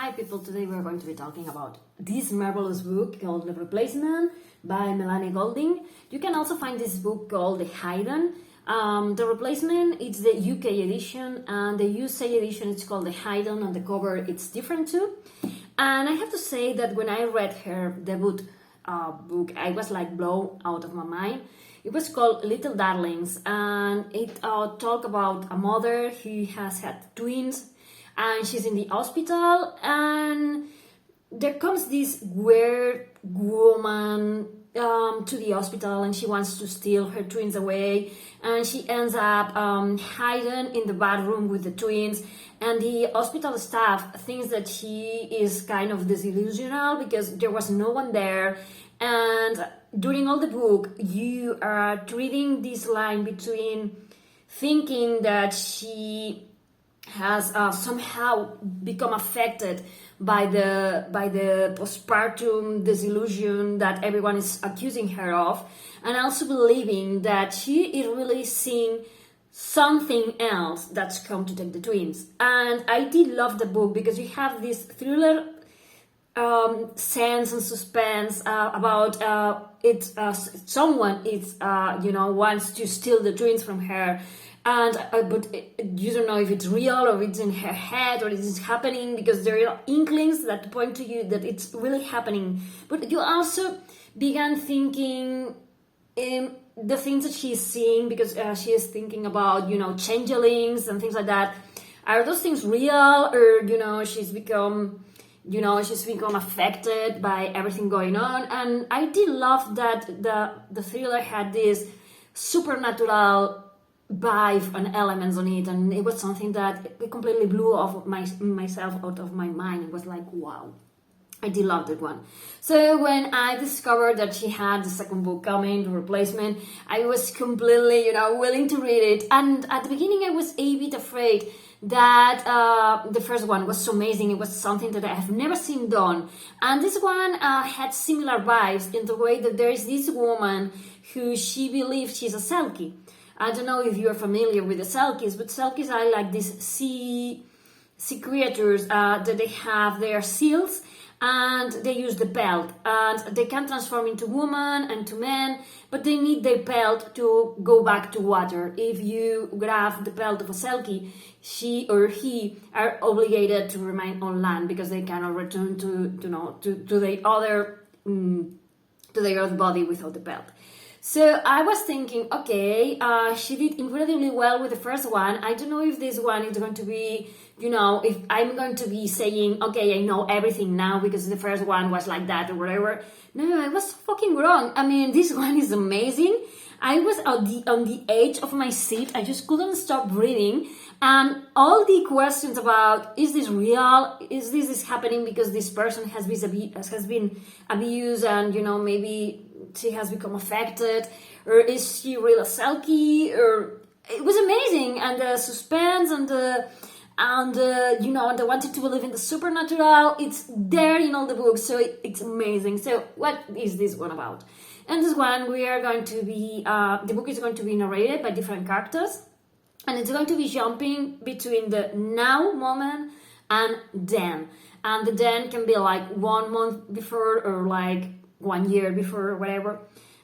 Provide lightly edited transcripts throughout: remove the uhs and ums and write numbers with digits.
Hi people, today we're going to be talking about this marvelous book called The Replacement by Melanie Golding. You can also find this book called The Hidden. The Replacement, it's the UK edition, and the USA edition it's called The Hidden, and the cover it's different too. And I have to say that when I read her debut book, I was like blown out of my mind. It was called Little Darlings, and it talked about a mother who has had twins, and she's in the hospital, and there comes this weird woman to the hospital, and she wants to steal her twins away, and she ends up hiding in the bathroom with the twins, and the hospital staff thinks that she is kind of disillusional because there was no one there. And during all the book, you are reading this line between thinking that she has somehow become affected by the postpartum disillusion that everyone is accusing her of, and also believing that she is really seeing something else that's come to take the twins. And I did love the book because you have this thriller sense and suspense about someone wants to steal the twins from her, and but you don't know if it's real or it's in her head or it's happening, because there are inklings that point to you that it's really happening. But you also began thinking the things that she's seeing, because she is thinking about changelings and things like that. Are those things real, or she's become affected by everything going on? And I did love that the thriller had this supernatural vibe and elements on it, and it was something that it completely blew off myself out of my mind. It was like, wow, I did love that one. So when I discovered that she had the second book coming, The Replacement, I was completely, willing to read it. And at the beginning, I was a bit afraid that the first one was so amazing. It was something that I have never seen done. And this one had similar vibes in the way that there is this woman who she believes she's a Selkie. I don't know if you are familiar with the Selkies, but Selkies are like these sea creatures that they have their seals, and they use the pelt, and they can transform into women and to men, but they need their pelt to go back to water. If you grab the pelt of a Selkie, she or he are obligated to remain on land because they cannot return to their other body without the pelt. So I was thinking, okay, she did incredibly well with the first one. I don't know if this one is going to be, if I'm going to be saying, okay, I know everything now because the first one was like that or whatever. No, I was fucking wrong. I mean, this one is amazing. I was on the edge of my seat. I just couldn't stop reading. And all the questions about, is this real? Is this happening because this person has been abused and, maybe she has become affected, or is she real a Selkie? Or it was amazing, and the suspense and the wanted to believe in the supernatural, it's there in all the books, so it's amazing. So what is this one about? And this one, we are going to be the book is going to be narrated by different characters, and it's going to be jumping between the now moment and then, and the then can be like 1 month before or like 1 year before or whatever.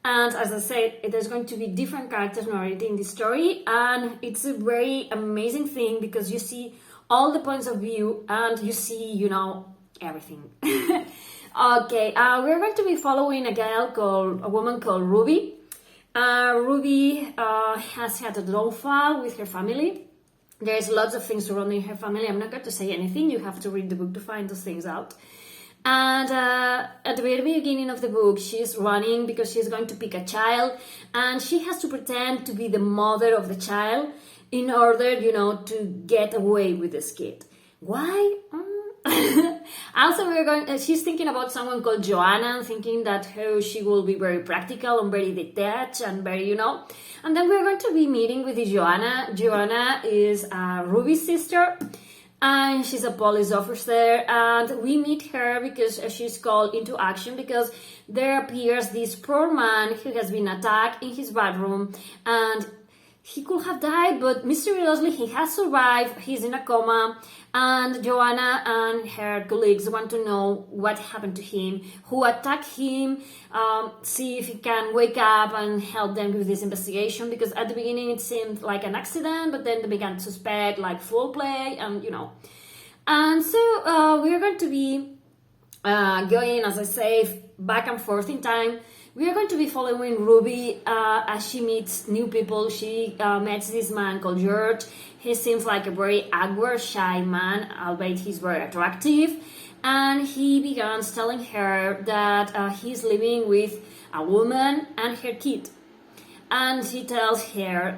And as I said, there's going to be different characters narrating the story, and it's a very amazing thing because you see all the points of view and you see, everything. Okay, we're going to be following a woman called Ruby. Ruby has had a downfall with her family. There's lots of things surrounding her family. I'm not going to say anything. You have to read the book to find those things out. And at the very beginning of the book, she's running because she's going to pick a child, and she has to pretend to be the mother of the child in order, to get away with this kid. Why? Also, she's thinking about someone called Joanna, thinking that she will be very practical and very detached and very, And then we're going to be meeting with Joanna. Joanna is Ruby's sister, and she's a police officer, and we meet her because she's called into action because there appears this poor man who has been attacked in his bedroom, and he could have died, but mysteriously he has survived. He's in a coma, and Joanna and her colleagues want to know what happened to him, who attacked him, see if he can wake up and help them with this investigation, because at the beginning it seemed like an accident, but then they began to suspect like foul play, and And so we are going to be going, as I say, back and forth in time. We are going to be following Ruby as she meets new people. She meets this man called George. He seems like a very awkward, shy man, albeit he's very attractive. And he begins telling her that he's living with a woman and her kid. And he tells her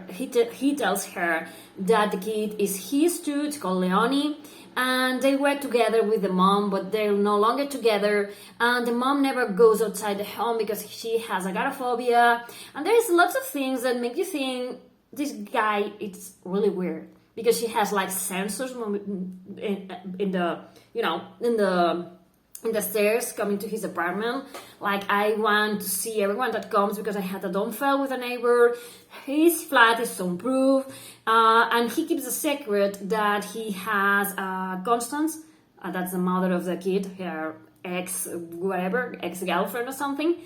that the kid is his too. It's called Leonie. And they were together with the mom, but they're no longer together. And the mom never goes outside the home because she has agoraphobia. And there's lots of things that make you think this guy, it's really weird, because she has like sensors in the stairs coming to his apartment. Like, I want to see everyone that comes because I had a downfall with a neighbor. His flat is soundproof, and he keeps a secret that he has Constance, that's the mother of the kid, her ex-girlfriend or something.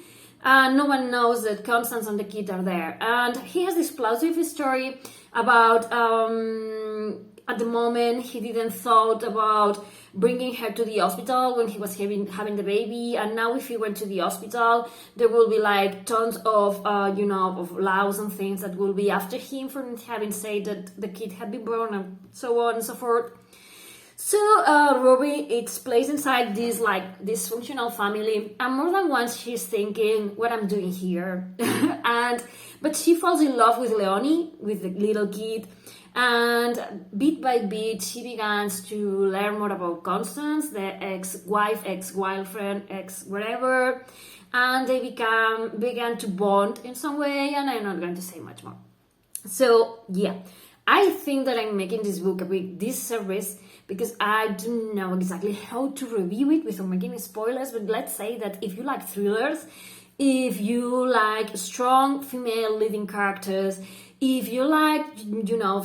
No one knows that Constance and the kid are there. And he has this plausible story about, at the moment, he didn't thought about bringing her to the hospital when he was having the baby. And now if he went to the hospital, there will be like tons of, of laws and things that will be after him for having said that the kid had been born, and so on and so forth. So Ruby, it's placed inside this like dysfunctional family, and more than once she's thinking, what I'm doing here. But she falls in love with Leonie, with the little kid, and bit by bit she begins to learn more about Constance, the ex-wife, ex-girlfriend, ex-whatever, and they began to bond in some way, and I'm not going to say much more. So yeah, I think that I'm making this book a big disservice because I don't know exactly how to review it without making spoilers, but let's say that if you like thrillers, if you like strong female leading characters, if you like,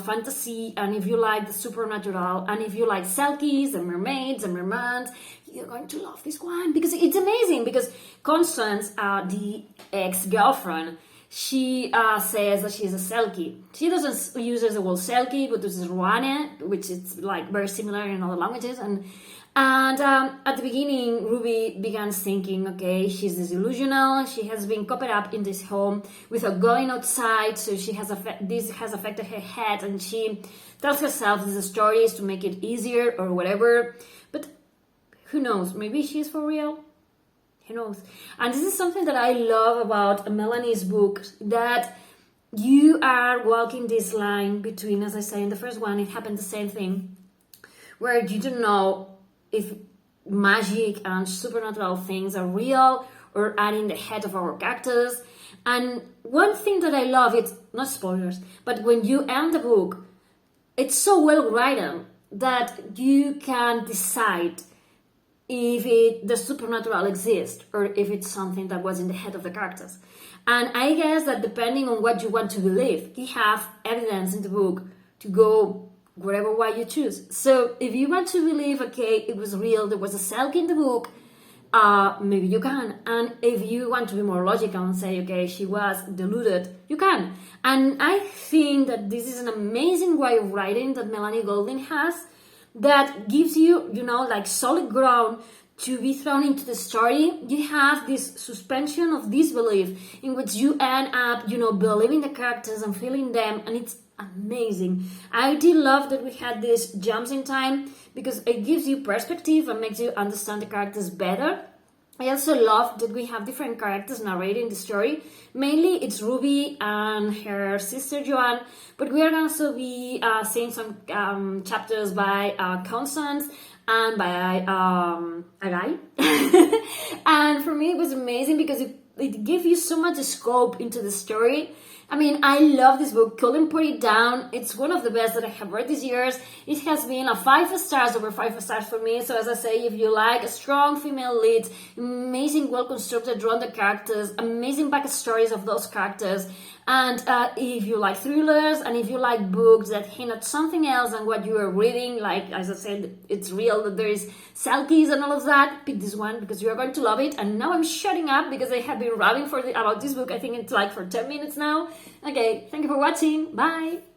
fantasy, and if you like the supernatural, and if you like Selkies and mermaids and mermans, you're going to love this one because it's amazing. Because Constance, the ex-girlfriend, she says that she's a Selkie. She doesn't use the word Selkie, but uses Ruane, which is like very similar in other languages. And at the beginning, Ruby begins thinking, okay, she's disillusional. She has been cooped up in this home without going outside, so this has affected her head, and she tells herself these stories to make it easier or whatever. But who knows? Maybe she's for real. Who knows? And this is something that I love about Melanie's book, that you are walking this line between, as I say in the first one, it happened the same thing, where you don't know if magic and supernatural things are real or are in the head of our characters. And one thing that I love, it's not spoilers, but when you end the book, it's so well written that you can decide if the supernatural exists or if it's something that was in the head of the characters. And I guess that depending on what you want to believe, you have evidence in the book to go whatever way you choose. So if you want to believe, okay, it was real, there was a Selkie in the book, maybe you can. And if you want to be more logical and say, okay, she was deluded, you can. And I think that this is an amazing way of writing that Melanie Golding has, that gives you, like solid ground to be thrown into the story. You have this suspension of disbelief in which you end up, believing the characters and feeling them, and it's amazing. I did love that we had these jumps in time because it gives you perspective and makes you understand the characters better. I also love that we have different characters narrating the story. Mainly it's Ruby and her sister Joanne, but we are going to also be seeing some chapters by Constance and by a guy. And for me it was amazing because it gave you so much scope into the story. I mean, I love this book. Couldn't put it down. It's one of the best that I have read this year. It has been a 5 stars, over 5 stars for me. So as I say, if you like a strong female lead, amazing, well-constructed, drawn the characters, amazing backstories of those characters, and if you like thrillers, and if you like books that hint at something else than what you are reading, like, as I said, it's real that there is Selkies and all of that, pick this one because you are going to love it. And now I'm shutting up because I have been rapping about this book. I think it's like for 10 minutes now. Okay, thank you for watching. Bye.